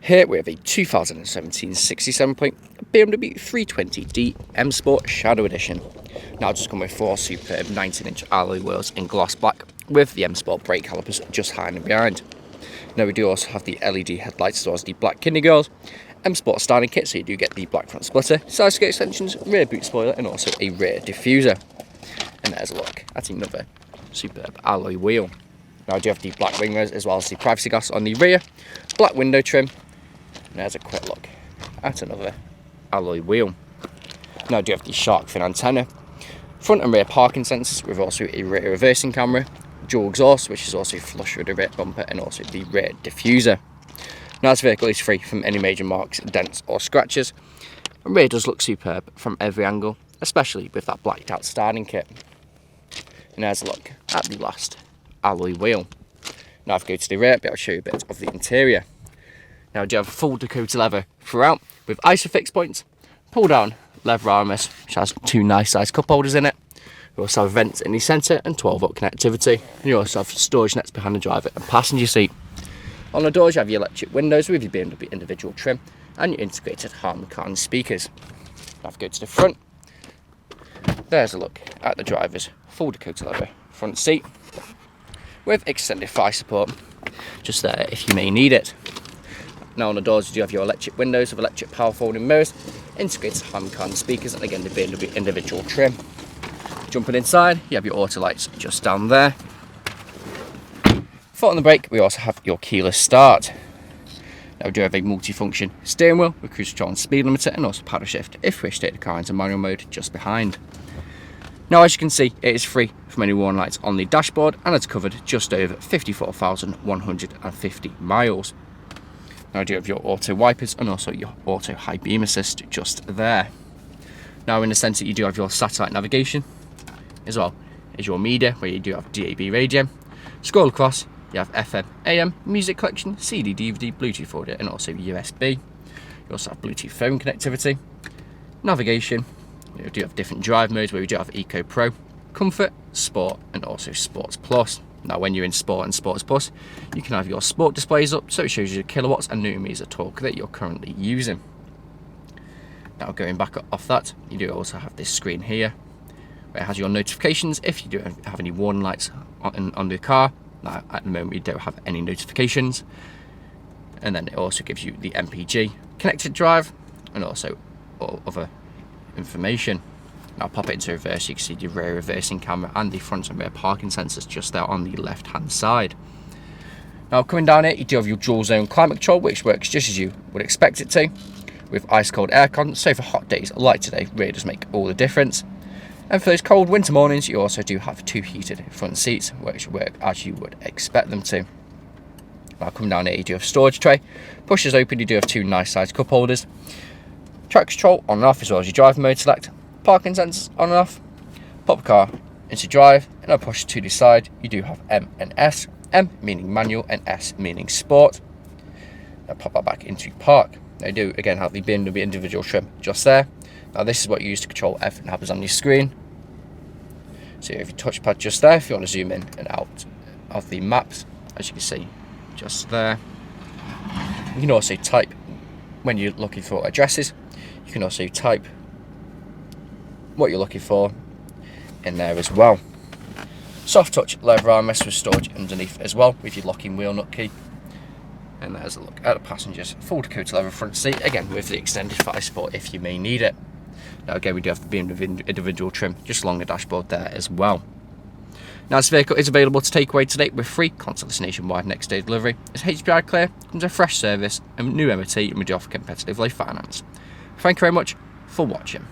Here we have a 2017 67-point BMW 320d M Sport Shadow Edition. Now just come with 4 superb 19-inch alloy wheels in gloss black with the M Sport brake calipers just hiding and behind. Now we do also have the LED headlights as well as the black kidney girls, M Sport styling kit, so you do get the black front splitter, side skirt extensions, rear boot spoiler and also a rear diffuser. And there's a look at another superb alloy wheel. Now I do have the black wing mirrors as well as the privacy glass on the rear, black window trim. And there's a quick look at another alloy wheel. Now I do have the shark fin antenna, front and rear parking sensors with also a rear reversing camera, dual exhaust which is also flush with the rear bumper and also the rear diffuser. Now this vehicle is free from any major marks, dents or scratches. The rear does look superb from every angle, especially with that blacked out starting kit. And there's a look at the last alloy wheel. Now if I go to the rear, I'll show you a bit of the interior. Now I do have full Dakota leather throughout with ISOFIX points, pull down leather armrest which has 2 nice sized cup holders in it. You also have vents in the centre and 12-volt connectivity, and you also have storage nets behind the driver and passenger seat. On the doors you have your electric windows with your BMW individual trim and your integrated Harman Kardon speakers. Now if I go to the front, there's a look at the driver's full Dakota leather front seat with extended thigh support just there if you may need it. Now on the doors you do have your electric windows with electric power folding mirrors, integrated Harman Kardon speakers and again the BMW individual trim. Jumping inside you have your auto lights just down there. Foot on the brake, we also have your keyless start. Now we do have a multi-function steering wheel with cruise control and speed limiter and also paddle shift if we wish to take the car into manual mode just behind. Now as you can see it is free from any warning lights on the dashboard and it's covered just over 54,150 miles. Now I do have your auto wipers and also your auto high beam assist just there. Now in the centre you do have your satellite navigation as well as your media where you do have DAB radio. Scroll across you have FM, AM, music collection, CD, DVD, Bluetooth audio and also USB. You also have Bluetooth phone connectivity, navigation. You do have different drive modes where we do have Eco Pro, Comfort, Sport and also Sports Plus. Now when you're in Sport and Sports Plus, you can have your Sport displays up so it shows you the kilowatts and newton meters of torque that you're currently using. Now going back off that, you do also have this screen here where it has your notifications if you do have any warning lights on the car. Now at the moment we don't have any notifications. And then it also gives you the MPG, connected drive and also all other information. Now pop it into reverse, you can see the rear reversing camera and the front and rear parking sensors just there on the left hand side. Now coming down here you do have your dual zone climate control which works just as you would expect it to with ice cold aircon, so for hot days like today really does make all the difference. And for those cold winter mornings you also do have 2 heated front seats which work as you would expect them to. Now coming down here you do have storage tray, pushes open, you do have 2 nice sized cup holders, track control on and off as well as your drive mode select, parking sensors on and off, pop car into drive and a push to the side you do have M and S, M meaning manual and S meaning sport. Now pop that back into park. Now you do again have the BMW individual trim just there. Now this is what you use to control everything that happens on your screen. So you have your touchpad just there if you want to zoom in and out of the maps as you can see just there. You can also type when you're looking for addresses. You can also type what you're looking for in there as well. Soft touch leather armrest with storage underneath as well with your locking wheel nut key. And there's a look at the passengers full Dakota leather front seat again with the extended thigh support if you may need it. Now again we do have the BMW individual trim just along the dashboard there as well. Now this vehicle is available to take away today with free contactless nationwide next day delivery. It's HPI clear, comes a fresh service and new MOT and we do offer competitive low finance. Thank you very much for watching.